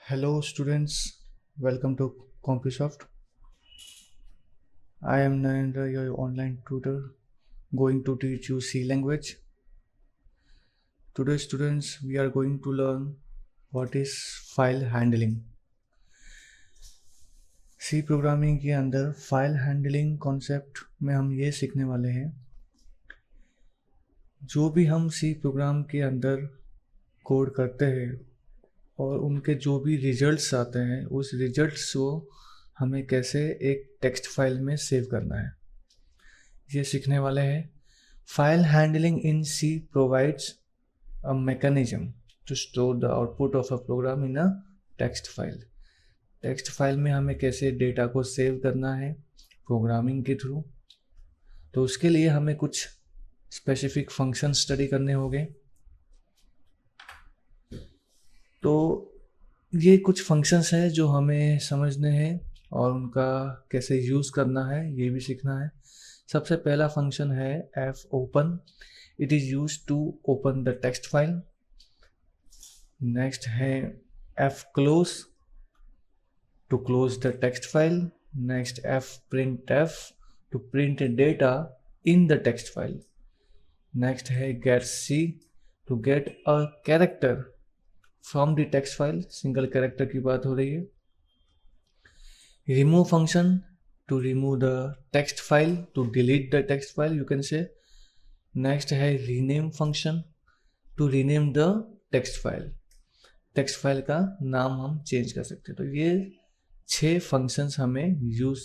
Hello students, welcome to CompuSoft. I am Narendra, your online tutor, going to teach you C language. Today students, we are going to learn what is file handling. C programming के अंदर file handling concept में हम ये सीखने वाले हैं, जो भी हम C प्रोग्राम के अंदर कोड करते हैं और उनके जो भी रिजल्ट्स आते हैं, उस रिजल्ट्स को हमें कैसे एक टेक्स्ट फाइल में सेव करना है, ये सीखने वाले हैं. File handling in C provides a mechanism to store the output of a program in a text file. Text file में हमें कैसे डेटा को सेव करना है प्रोग्रामिंग के थ्रू, तो उसके लिए हमें कुछ स्पेसिफिक फंक्शन स्टडी करने होंगे. तो ये कुछ फंक्शंस हैं जो हमें समझने हैं और उनका कैसे यूज़ करना है ये भी सीखना है. सबसे पहला फंक्शन है f open. It is use to open the text file. Next है f close to close the text file. Next f printf to print data in the text file. Next है get c to get a character from the text file. Single character की बात हो रही है. remove function to remove the text file, to delete the text file you can say. next है rename function to rename the text file. Text file का नाम हम change कर सकते हैं. तो ये 6 फंक्शंस हमें यूज़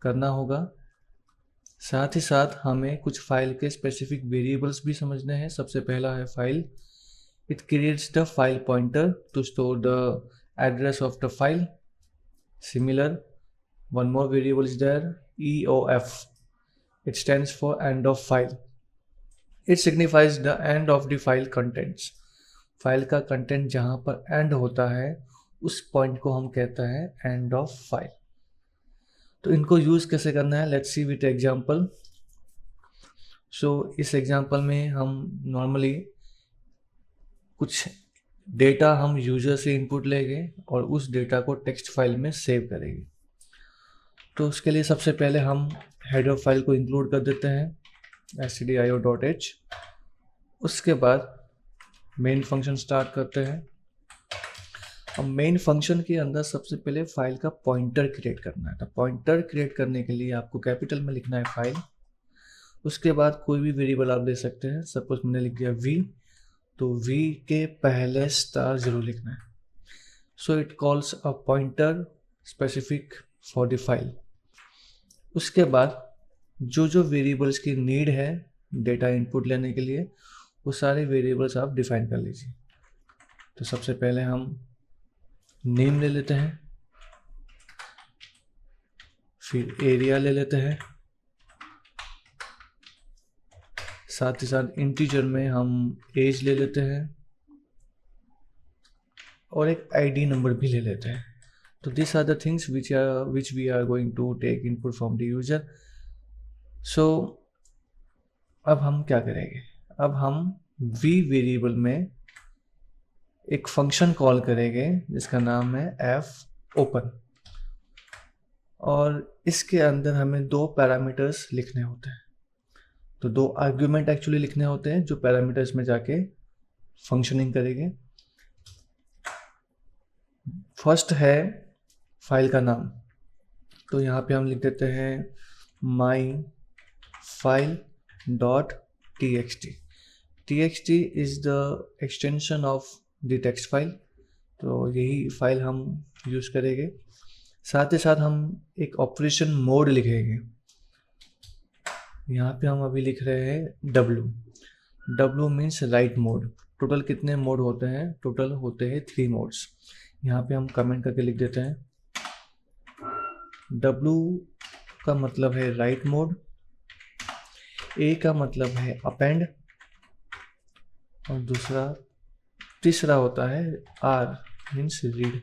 करना होगा. साथ ही साथ हमें कुछ फाइल के स्पेसिफिक वेरिएबल्स भी समझने हैं. सबसे पहला है file. It creates the file pointer to store the address of the file. Similar one more variable is there, EOF. It stands for end of file. It signifies the end of the file contents. File का content जहाँ पर and होता है उस point को हम कहते हैं एंड ऑफ फाइल. तो इनको यूज़ कैसे करना है, लेट्स सी विथ एग्जांपल. सो इस एग्जांपल में हम नॉर्मली कुछ डेटा हम यूजर से इनपुट लेंगे और उस डेटा को टेक्स्ट फाइल में सेव करेंगे. तो उसके लिए सबसे पहले हम हेडर फाइल को इंक्लूड कर देते हैं stdio.h. उसके बाद मेन फंक्शन स्टार्ट करते हैं. अब मेन फंक्शन के अंदर सबसे पहले फाइल का पॉइंटर क्रिएट करना है. तो पॉइंटर क्रिएट करने के लिए आपको कैपिटल में लिखना है फाइल. उसके बाद कोई भी वेरिएबल आप दे सकते हैं. सपोज मैंने लिख दिया v, तो v के पहले स्टार जरूर लिखना है. So it calls a pointer specific for the file. उसके बाद जो वेरिएबल्स की नीड है डेटा इनपुट लेने के लिए, वो सारे वेरिएबल्स आप डिफाइन कर लीजिए. तो सबसे पहले हम नेम ले लेते हैं, फिर एरिया ले लेते हैं, साथ ही साथ इंटीजर में हम एज ले लेते हैं और एक आईडी नंबर भी ले लेते हैं. तो this are the things which we are going to take input from the user. So अब हम क्या करेंगे, अब हम v वेरिएबल में एक फंक्शन कॉल करेंगे जिसका नाम है f open. और इसके अंदर हमें 2 पैरामीटर्स लिखने होते हैं. तो 2 आर्ग्यूमेंट एक्चुअली लिखने होते हैं जो पैरामीटर्स में जाके फंक्शनिंग करेंगे. फर्स्ट है फाइल का नाम. तो यहाँ पे हम लिख देते हैं my file dot txt. txt is the extension of the text file. तो यही फाइल हम यूज़ करेंगे. साथ ही साथ हम एक ऑपरेशन मोड लिखेंगे. यहाँ पे हम अभी लिख रहे हैं w. w means right mode. Total कितने मोड होते हैं, टोटल होते हैं 3 मोड्स. यहाँ पे हम कमेंट करके लिख देते हैं. w का मतलब है राइट मोड, a का मतलब है अपेंड, और तीसरा होता है r मीन्स रीड.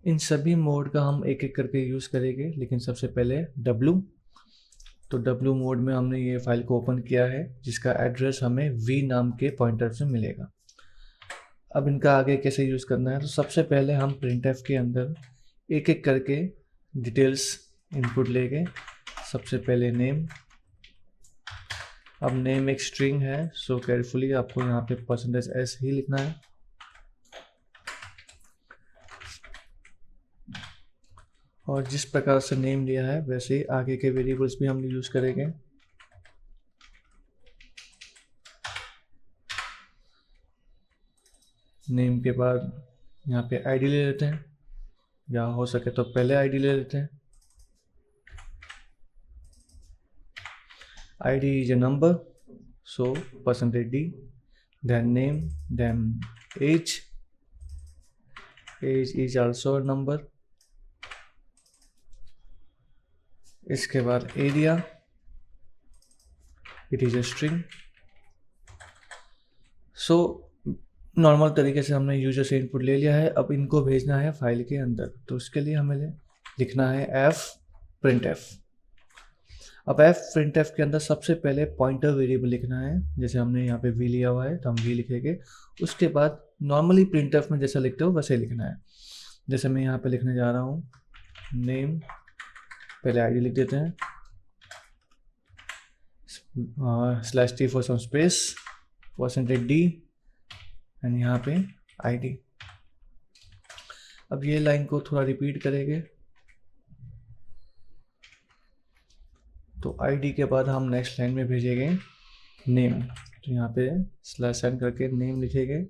इन सभी मोड का हम एक एक करके यूज़ करेंगे, लेकिन सबसे पहले w. तो w मोड में हमने ये फाइल को ओपन किया है जिसका एड्रेस हमें v नाम के पॉइंटर से मिलेगा. अब इनका आगे कैसे यूज़ करना है, तो सबसे पहले हम printf के अंदर एक एक करके डिटेल्स इनपुट लेंगे। सबसे पहले नेम। अब नेम एक स्ट्रिंग है, सो केयरफुली आपको यहाँ पे %s ही लिखना है। और जिस प्रकार से नेम लिया है वैसे ही आगे के वेरिएबल्स भी हम यूज़ करेंगे। नेम के बाद यहाँ पे आईडी ले लेते हैं, या हो सके तो पहले आईडी ले लेते हैं। ID is a number, so %d, then name, then age is also a number। इसके बाद area, it is a string. So normal तरीके से हमने यूजर से इनपुट ले लिया है। अब इनको भेजना है फाइल के अंदर, तो उसके लिए हमें लिखना है fprintf। अब fprintf के अंदर सबसे पहले पॉइंटर वेरिएबल लिखना है। जैसे हमने यहाँ पे v लिया हुआ है तो हम v लिखेंगे। उसके बाद नॉर्मली printf में जैसा लिखते हो वैसे लिखना है। जैसे मैं यहाँ पे लिखने जा रहा हूँ नेम, पहले आईडी लिख देते हैं, /t for some space, %d, and यहाँ पे आईडी। अब ये लाइन को थोड़ा रिपीट करेंगे। तो आईडी के बाद हम नेक्स्ट लाइन में भेजेंगे नेम, तो यहाँ पे /n करके नेम लिखेंगे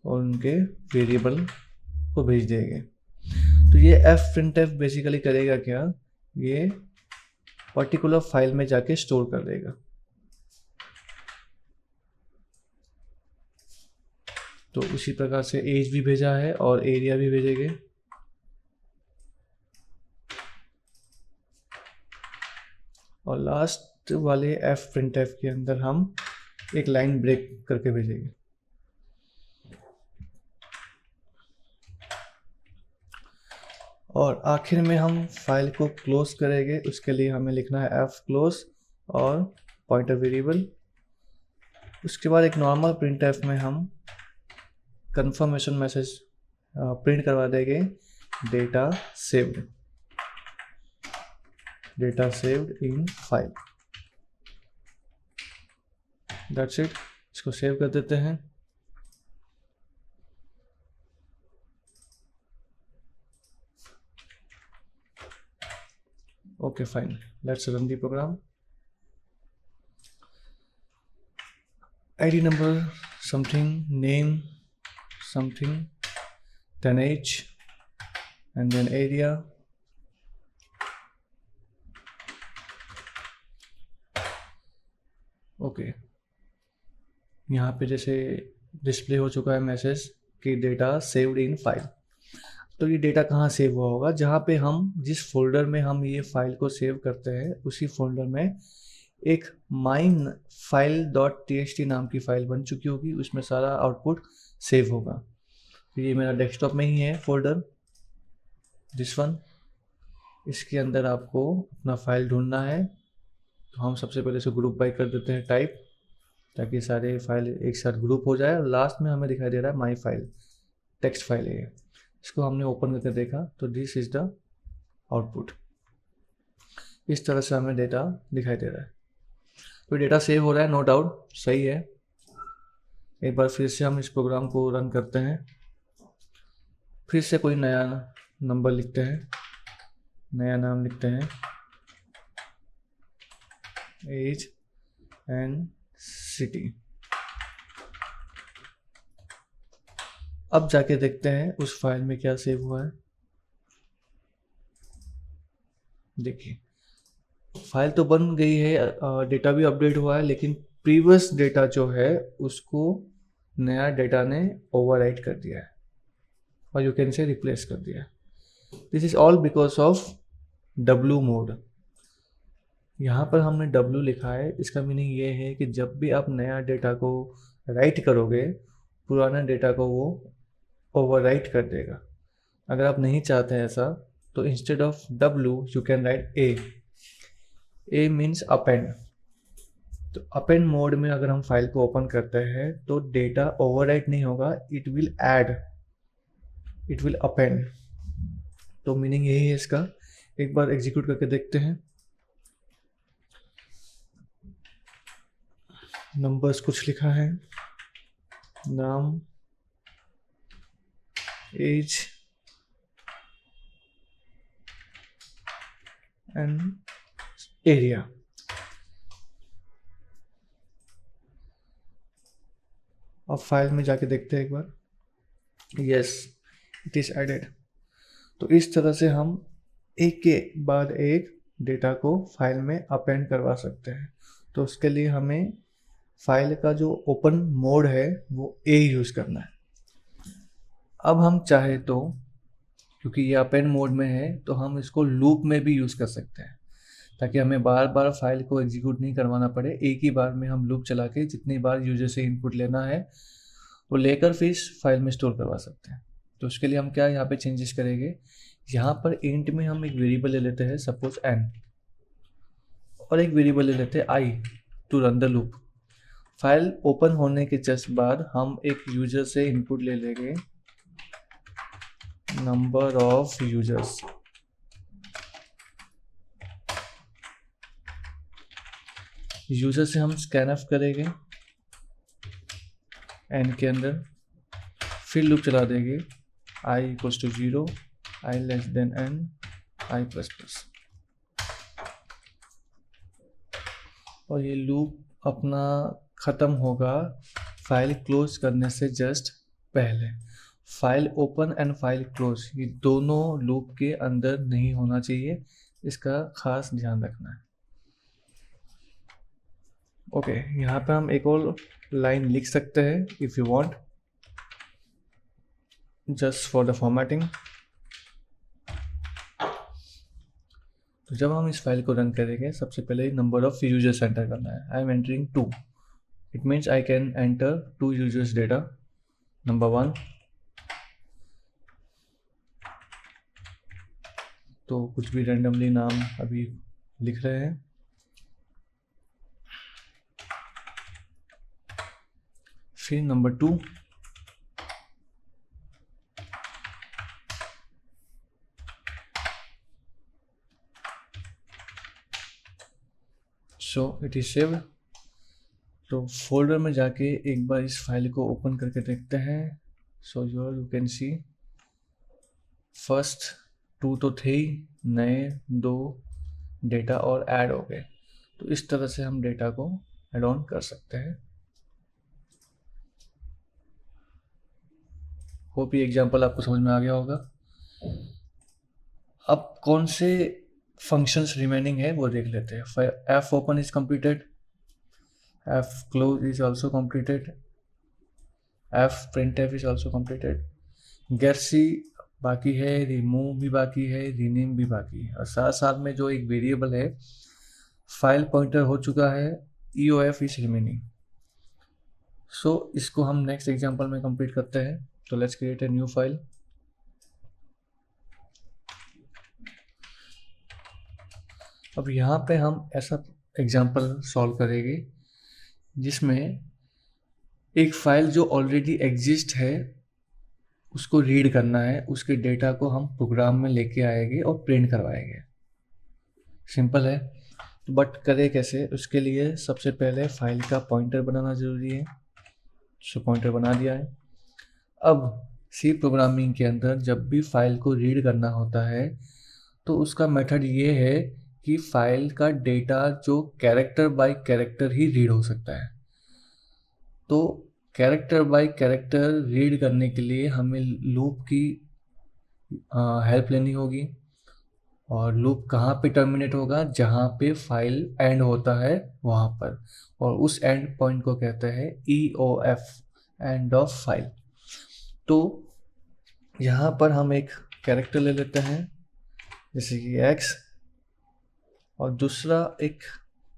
और उनके वेरिएबल को भेज देंगे। तो ये fprintf बेसिकली करेगा क्या, ये पर्टिकुलर फाइल में जाके स्टोर कर देगा। तो उसी प्रकार से एज भी भेजा है और एरिया भी भेजेंगे। और लास्ट वाले fprintf के अंदर हम एक लाइन ब्रेक करके भेजेंगे। और आखिर में हम फाइल को क्लोज करेंगे। उसके लिए हमें लिखना है fclose और पॉइंटर वेरिएबल। उसके बाद एक नॉर्मल printf में हम कंफर्मेशन मैसेज प्रिंट करवा देंगे, data saved in file. That's it. इसको सेव कर देते हैं। Okay, fine. Let's run the program. ID number something, name something, then age, and then area. Okay. यहाँ पे जैसे डिस्प्ले हो चुका है मैसेज कि डेटा सेव्ड इन फाइल। तो ये डेटा कहाँ सेव हुआ होगा, जहाँ पे हम जिस फोल्डर में हम ये फाइल को सेव करते हैं उसी फोल्डर में एक myfile.txt नाम की फाइल बन चुकी होगी, उसमें सारा आउटपुट सेव होगा। तो ये मेरा डेस्कटॉप में ही है फोल्डर, दिस वन। इसके अंदर आपको अपना फाइल ढूंढना है। तो हम सबसे पहले इसको ग्रुप बाय कर देते हैं टाइप, ताकि सारे फाइल एक साथ ग्रुप हो जाए। और लास्ट में हमें दिखाई दे रहा है माई फाइल, टेक्स्ट फाइल है। इसको हमने ओपन करके देखा तो दिस इज द आउटपुट। इस तरह से हमें डेटा दिखाई दे रहा है। तो डेटा सेव हो रहा है, नो डाउट सही है। एक बार फिर से हम इस प्रोग्राम को रन करते हैं। फिर से कोई नया नंबर लिखते हैं, नया नाम लिखते हैं, एज एंड सिटी। अब जाके देखते हैं उस फाइल में क्या सेव हुआ है। देखिए फाइल तो बन गई है, डेटा भी अपडेट हुआ है, लेकिन प्रीवियस डेटा जो है उसको नया डेटा ने ओवरराइट कर दिया है, और यू कैन से रिप्लेस कर दिया है। This is all because of W mode. यहाँ पर हमने W लिखा है, इसका मीनिंग ये है कि जब भी आप नया डेटा को राइट करोगे पुराना डेटा को वो ओवरराइट कर देगा। अगर आप नहीं चाहते हैं ऐसा, तो instead of W you can write A means append. तो अपेंड मोड में अगर हम फाइल को ओपन करते हैं तो डेटा ओवरराइट नहीं होगा, it will add, it will append. तो मीनिंग यही है इसका। एक बार एग्जीक्यूट करके देखते हैं। नंबर्स कुछ लिखा है, नाम, एज एंड एरिया। अब फाइल में जाके देखते हैं एक बार। Yes, it is added. तो इस तरह से हम एक के बाद एक डेटा को फाइल में अपेंड करवा सकते हैं। तो उसके लिए हमें फाइल का जो ओपन मोड है वो ए यूज़ करना है। अब हम चाहे तो, क्योंकि ये अपेंड मोड में है, तो हम इसको लूप में भी यूज़ कर सकते हैं, ताकि हमें बार बार फाइल को एग्जीक्यूट नहीं करवाना पड़े। एक ही बार में हम लूप चला के जितनी बार यूजर से इनपुट लेना है वो लेकर फिर फाइल में स्टोर करवा सकते हैं। तो उसके लिए हम क्या यहाँ पे चेंजेस करेंगे, यहाँ पर इंट में हम एक वेरिएबल ले लेते हैं, सपोज n, और एक वेरिएबल ले लेते हैं i to run the loop. File open होने के जस्ट बाद हम एक यूजर से इनपुट ले लेंगे, नंबर ऑफ यूजर्स। यूजर से हम स्कैनफ करेंगे n के अंदर, फिर लूप चला देंगे i equals to 0, i less than n, i plus plus, और ये लूप अपना ख़त्म होगा फाइल क्लोज करने से जस्ट पहले। File open and file close ये दोनों लूप के अंदर नहीं होना चाहिए, इसका खास ध्यान रखना है। ओके, यहाँ पे हम एक और लाइन लिख सकते हैं if you want, just for the formatting. तो जब हम इस फाइल को रन करेंगे, सबसे पहले नंबर ऑफ यूजर्स एंटर करना है। I am entering 2, it means I can enter 2 users data. Number 1, तो कुछ भी रैंडमली नाम अभी लिख रहे हैं। फिर number 2, so it is saved. तो फोल्डर में जाके एक बार इस फाइल को ओपन करके देखते हैं। So you can see first 2 तो थे ही, नए 2 डेटा और ऐड हो गए। तो इस तरह से हम डेटा को ऐड ऑन कर सकते हैं। होप ये एग्जांपल आपको समझ में आ गया होगा। अब कौन से फंक्शंस रिमेनिंग है वो देख लेते हैं। F open is completed, F close is also completed, F printf is also completed, getc बाकी है, रिमूव भी बाकी है, रीनेम भी बाकी है, और साथ साथ में जो एक वेरिएबल है फाइल पॉइंटर हो चुका है, eof इज रिमेनिंग। सो इसको हम नेक्स्ट एग्जांपल में कंप्लीट करते हैं। तो let's create a new file. अब यहाँ पे हम ऐसा एग्जांपल सॉल्व करेंगे जिसमें एक फाइल जो ऑलरेडी एग्जिस्ट है उसको रीड करना है, उसके डेटा को हम प्रोग्राम में लेके आएंगे और प्रिंट करवाएंगे। सिंपल है, बट करें कैसे? उसके लिए सबसे पहले फाइल का पॉइंटर बनाना ज़रूरी है। सो पॉइंटर बना दिया है। अब सी प्रोग्रामिंग के अंदर जब भी फाइल को रीड करना होता है तो उसका मेथड ये है कि फाइल का डेटा जो कैरेक्टर बाय कैरेक्टर ही रीड हो सकता है। तो कैरेक्टर बाय कैरेक्टर रीड करने के लिए हमें लूप की हेल्प लेनी होगी। और लूप कहाँ पे टर्मिनेट होगा? जहाँ पे फाइल एंड होता है वहाँ पर, और उस एंड पॉइंट को कहते हैं EOF, एंड ऑफ फाइल। तो यहाँ पर हम एक कैरेक्टर ले लेते हैं जैसे कि X, और दूसरा एक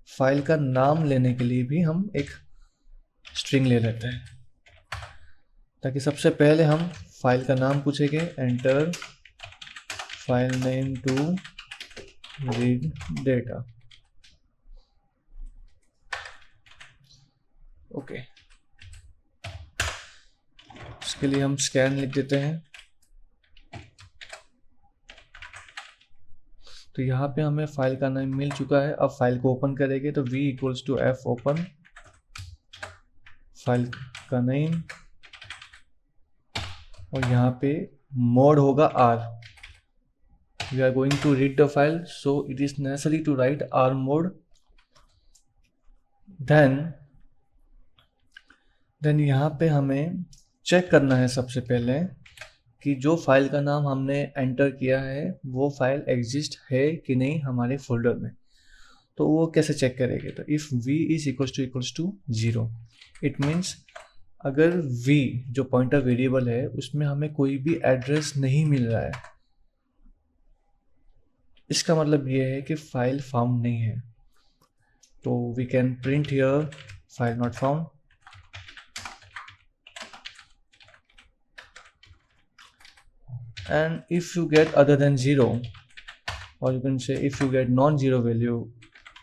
फाइल का नाम लेने के लिए भी हम एक स्ट्रिंग ले लेते हैं, ताकि सबसे पहले हम फाइल का नाम पूछेंगे, enter file name to read data. Okay, इसके लिए हम स्कैन लिख देते हैं। तो यहाँ पे हमें फाइल का नाम मिल चुका है। अब फाइल को ओपन करेंगे तो v equals to f open file का नेम, और यहाँ पे मोड होगा r। We are going to read the file, so it is necessary to write r mode. Then यहाँ पे हमें चेक करना है सबसे पहले कि जो फाइल का नाम हमने एंटर किया है वो फाइल एग्जिस्ट है कि नहीं हमारे फोल्डर में। तो वो कैसे चेक करेंगे? तो if v is equals to 0, it means अगर v जो पॉइंटर वेरिएबल है उसमें हमें कोई भी एड्रेस नहीं मिल रहा है, इसका मतलब ये है कि फाइल फाउंड नहीं है। तो we can print here file not found. And if you get other than 0, or you can say if you get non-zero value,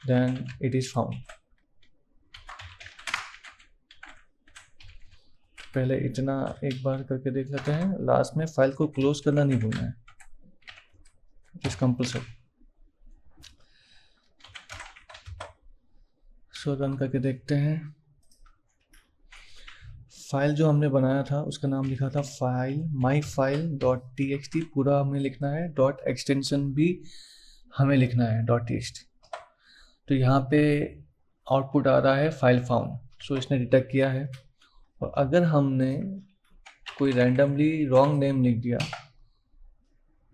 then it is found. पहले इतना एक बार करके देख लेते हैं। लास्ट में फाइल को क्लोज करना नहीं भूलना है, it is compulsory. So run करके देखते हैं। फाइल जो हमने बनाया था उसका नाम लिखा था फाइल myfile.txt, पूरा हमें लिखना है, डॉट एक्सटेंशन भी हमें लिखना है .txt। तो यहाँ पे आउटपुट आ रहा है फाइल फाउंड, सो इसने डिटेक्ट किया है। और अगर हमने कोई रैंडमली रॉन्ग नेम लिख दिया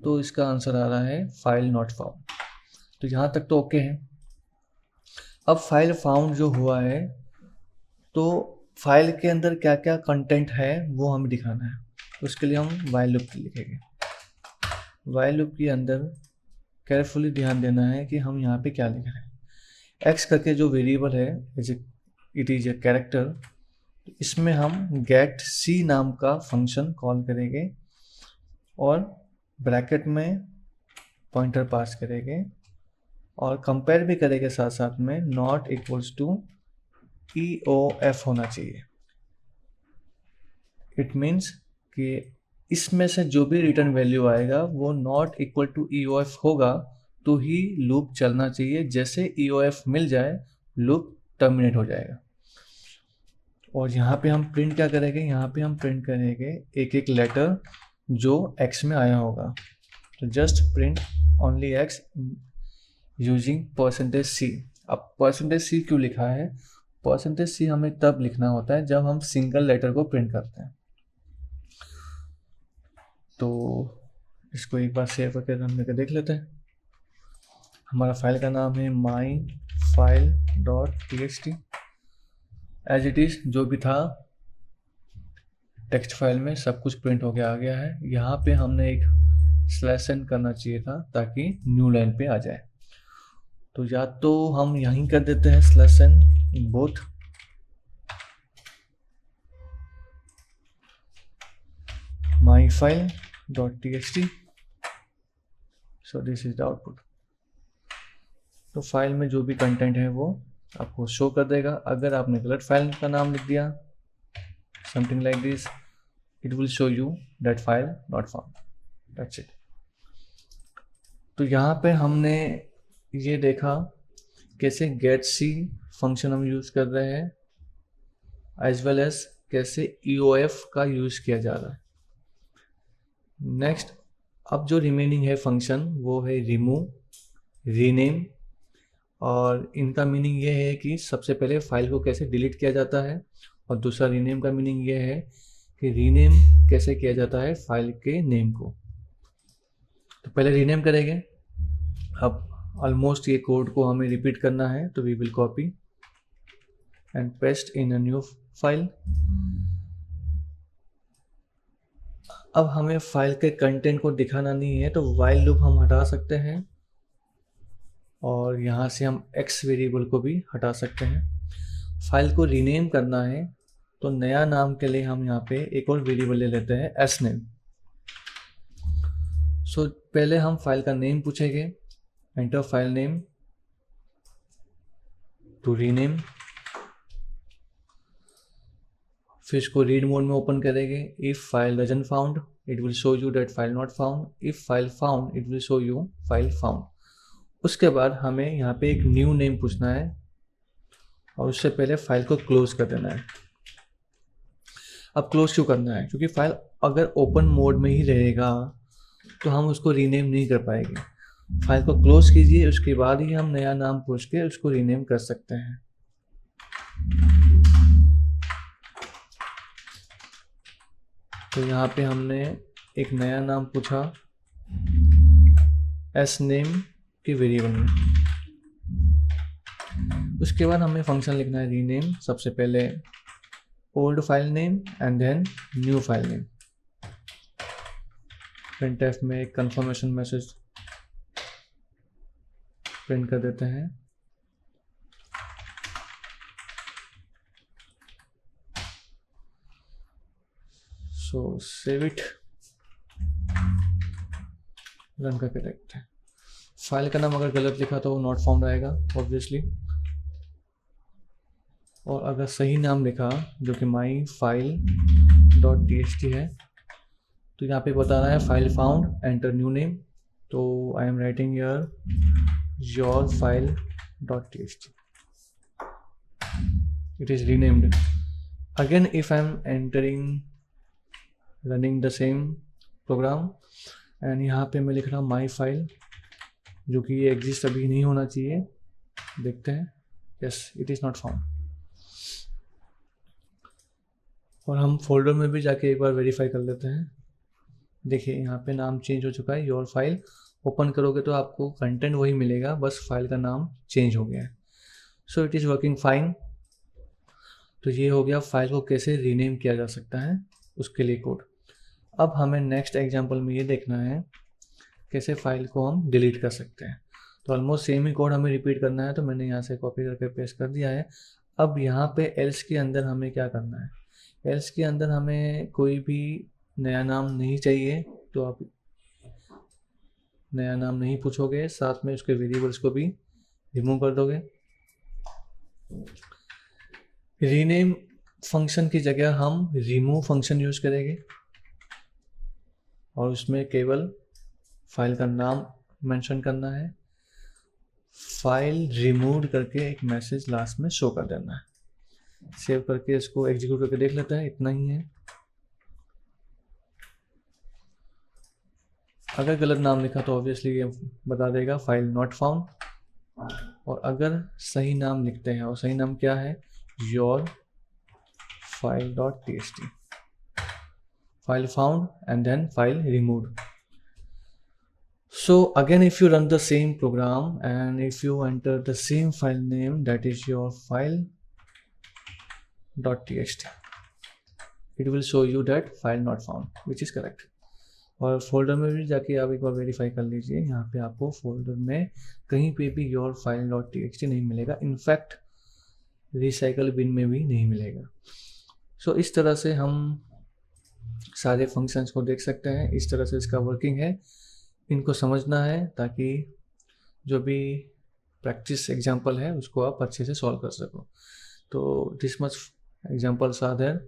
तो इसका आंसर आ रहा है फाइल नॉट फाउंड। तो यहाँ तक तो ओके है। अब फाइल फाउंड जो हुआ है तो फाइल के अंदर क्या क्या कंटेंट है वो हमें दिखाना है। तो उसके लिए हम वाइल लूप लिखेंगे। वाइल लूप के अंदर केयरफुली ध्यान देना है कि हम यहाँ पे क्या लिख रहे हैं। x करके जो वेरिएबल है इट इज ए कैरेक्टर, इसमें हम गेट c नाम का फंक्शन कॉल करेंगे और ब्रैकेट में पॉइंटर पास करेंगे और कंपेयर भी करेंगे साथ साथ में नॉट इक्वल्स टू EOF होना चाहिए। इट मीन्स कि इसमें से जो भी रिटर्न वैल्यू आएगा वो नॉट इक्वल टू EOF होगा तो ही लूप चलना चाहिए। जैसे EOF मिल जाए लूप टर्मिनेट हो जाएगा। और यहाँ पे हम प्रिंट क्या करेंगे? यहाँ पे हम प्रिंट करेंगे एक एक लेटर जो x में आया होगा। तो just print only x using %c। अब %c क्यों लिखा है? %c हमें तब लिखना होता है जब हम सिंगल लेटर को प्रिंट करते हैं। तो इसको एक बार सेव करके रन करके देख लेते हैं। हमारा फाइल का नाम है myfile.txt। एज इट इज जो भी था टेक्स्ट फाइल में सब कुछ प्रिंट हो गया आ गया है। यहाँ पे हमने एक /n करना चाहिए था ताकि न्यू लाइन पे आ जाए। तो या तो हम यहीं कर देते हैं /n in both, myfile.txt। so this is the output। तो फाइल में जो भी कंटेंट है वो आपको शो कर देगा। अगर आपने गलत फाइल का नाम लिख दिया something like this, it will show you that file not found। that's it। तो यहाँ पे हमने ये देखा कैसे getC फंक्शन हम यूज़ कर रहे हैं, एज वेल एज कैसे EOF का यूज़ किया जा रहा है। नेक्स्ट अब जो रिमेनिंग है फंक्शन वो है रिमूव, रीनेम, और इनका मीनिंग ये है कि सबसे पहले फाइल को कैसे डिलीट किया जाता है, और दूसरा रीनेम का मीनिंग ये है कि रीनेम कैसे किया जाता है फाइल के नेम को। तो पहले रीनेम करेंगे। अब ऑलमोस्ट ये कोड को हमें रिपीट करना है, तो we will copy and paste in a new file. अब हमें फाइल के कंटेंट को दिखाना नहीं है तो वाइल लूप हम हटा सकते हैं और यहाँ से हम x वेरिएबल को भी हटा सकते हैं। फाइल को रीनेम करना है तो नया नाम के लिए हम यहाँ पे एक और वेरिएबल ले लेते हैं sName। सो पहले हम फाइल का नेम पूछेंगे, enter file name to rename. फिर इसको रीड मोड में ओपन करेंगे. If file doesn't found it will show you that file not found. If file found it will show you file found. उसके बाद हमें यहाँ पे एक न्यू नेम पूछना है और उससे पहले फाइल को क्लोज कर देना है. अब क्लोज क्यों करना है? क्योंकि फाइल अगर ओपन मोड में ही रहेगा तो हम उसको रीनेम नहीं कर पाएंगे. फाइल को क्लोज कीजिए, उसके बाद ही हम नया नाम पूछ के उसको रीनेम कर सकते हैं. तो यहाँ पे हमने एक नया नाम पूछा एस नेम के वेरिएबल में. उसके बाद हमें फंक्शन लिखना है रीनेम. सबसे पहले old file name and then new file name. printf में एक कंफर्मेशन मैसेज प्रिंट कर देते हैं. सो सेव इट, रन करके देखते हैं. फाइल का नाम अगर गलत लिखा तो नॉट फाउंड आएगा ऑब्वियसली, और अगर सही नाम लिखा जो कि माई फाइल .txt है तो यहाँ पे बता रहा है file found, enter new name. तो I am writing here your file .txt. it is renamed. Again if I am entering running the same program and यहाँ पे मैं लिख रहा हूँ माई फाइल, जो कि ये एग्जिस्ट अभी नहीं होना चाहिए. देखते हैं. Yes, it is not found. और हम फोल्डर में भी जाके एक बार वेरीफाई कर लेते हैं. देखिए यहाँ पे नाम चेंज हो चुका है. योर फाइल ओपन करोगे तो आपको कंटेंट वही मिलेगा, बस फाइल का नाम चेंज हो गया है. So it is working fine. तो ये हो गया फाइल को कैसे रीनेम किया जा सकता है उसके लिए कोड. अब हमें नेक्स्ट एग्जांपल में ये देखना है कैसे फाइल को हम डिलीट कर सकते हैं. तो ऑलमोस्ट सेम ही कोड हमें रिपीट करना है, तो मैंने यहाँ से कॉपी करके पेस्ट कर दिया है. अब यहाँ पे एल्स के अंदर हमें क्या करना है? एल्स के अंदर हमें कोई भी नया नाम नहीं चाहिए, तो आप नया नाम नहीं पूछोगे, साथ में उसके वेरिएबल्स को भी रिमूव कर दोगे. रीनेम फंक्शन की जगह हम रिमूव फंक्शन यूज करेंगे और उसमें केवल फाइल का नाम मेंशन करना है. फाइल रिमूव करके एक मैसेज लास्ट में शो कर देना है. सेव करके इसको एग्जीक्यूट करके देख लेते हैं. इतना ही है. अगर गलत नाम लिखा तो ऑब्वियसली ये बता देगा फाइल नॉट फाउंड. और अगर सही नाम लिखते हैं, और सही नाम क्या है? Your file .txt. File found and then file removed. So again if you run the same program and if you enter the same file name, that is your file .txt, it will show you that file not found, which is correct. और folder में भी जाके आप एक बार verify कर लीजिए. यहाँ पे आपको फोल्डर में कहीं पे भी योर फाइल .txt नहीं मिलेगा. इनफैक्ट रिसाइकल बिन में भी नहीं मिलेगा. सो इस तरह से हम सारे फंक्शंस को देख सकते हैं. इस तरह से इसका वर्किंग है. इनको समझना है ताकि जो भी प्रैक्टिस एग्जाम्पल है उसको आप अच्छे से सॉल्व कर सको. तो this much examples are there.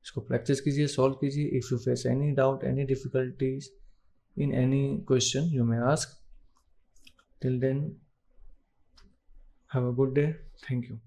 इसको प्रैक्टिस कीजिए, सॉल्व कीजिए. If you face any doubt, any difficulties in any question, you may ask. Till then, have a good day. Thank you.